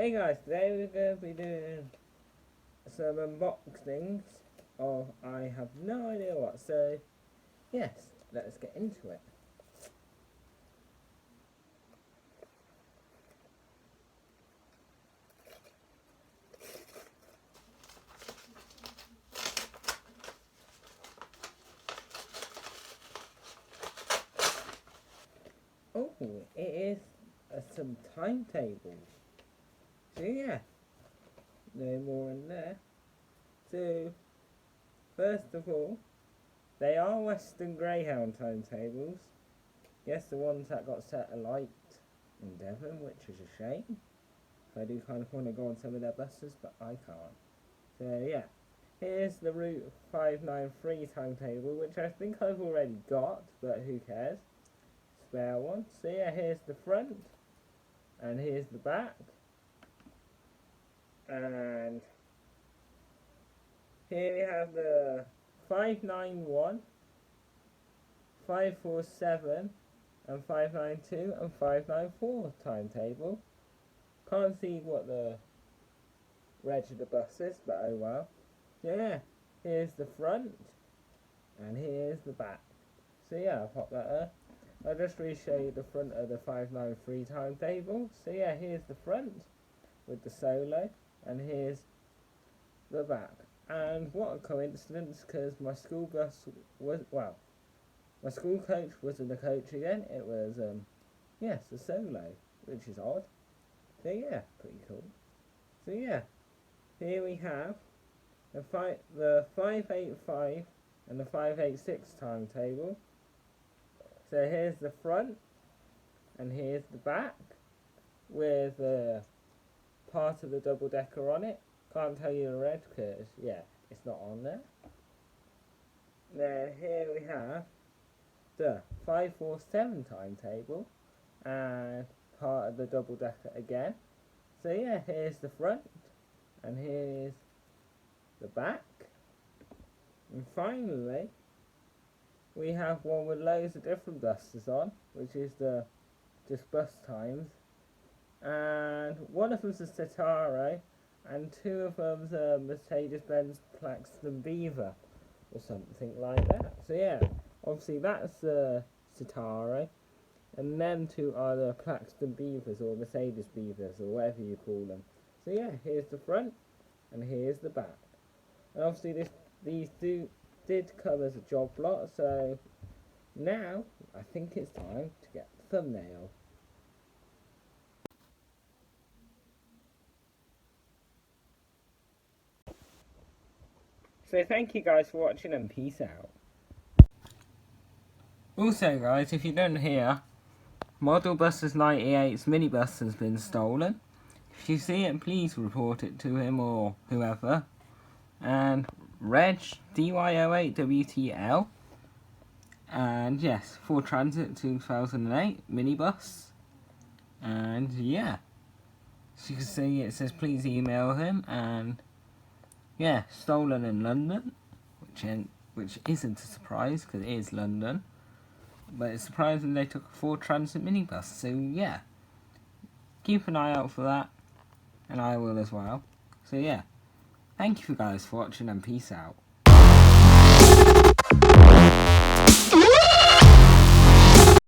Hey guys, today we're going to be doing some unboxings of I have no idea what, so yes, let's get into it. Oh, it is some timetables. So yeah, no more in there. So, first of all, they are Western Greyhound timetables. Yes, the ones that got set alight in Devon, which is a shame. I do kind of want to go on some of their buses, but I can't. So yeah, here's the Route 593 timetable, which I think I've already got, but who cares. Spare one. So yeah, here's the front, and here's the back, and here we have the 591, 547, and 592 and 594 timetable. Can't see what the reg of the bus is, but oh well. Yeah, here's the front, and here's the back. So yeah, I'll pop that up. I'll just re-show you the front of the 593 timetable. So yeah, here's the front with the solo, and here's the back. And what a coincidence, because my school bus was, well, my school coach wasn't a coach again, it was, yes, a solo, which is odd. So yeah, pretty cool. So yeah, here we have the 585 and the 586 timetable. So here's the front, and here's the back, with part of the double decker on it. Can't tell you the red because, yeah, it's not on there. Then here we have the 547 timetable, and part of the double decker again. So yeah, here's the front, and here's the back. And finally, we have one with loads of different buses on, which is the just bus times, and one of them's a Citaro, and two of them's a Mercedes-Benz Plaxton Beaver, or something like that. So yeah, obviously that's the Citaro, and them two are the Plaxton Beavers, or Mercedes Beavers, or whatever you call them. So yeah, here's the front, and here's the back. And obviously these did come as a job lot, so now I think it's time to get the thumbnail. So thank you guys for watching, and peace out. Also guys, if you don't hear, Model Buses 98's minibus has been stolen. If you see it, please report it to him or whoever. And Reg DY08WTL, and yes, Ford Transit 2008 minibus. And yeah, as you can see, it says please email him, and yeah, stolen in London, which isn't a surprise because it is London, but it's surprising they took a Ford Transit minibus. So yeah, keep an eye out for that, and I will as well. So yeah, thank you guys for watching, and peace out.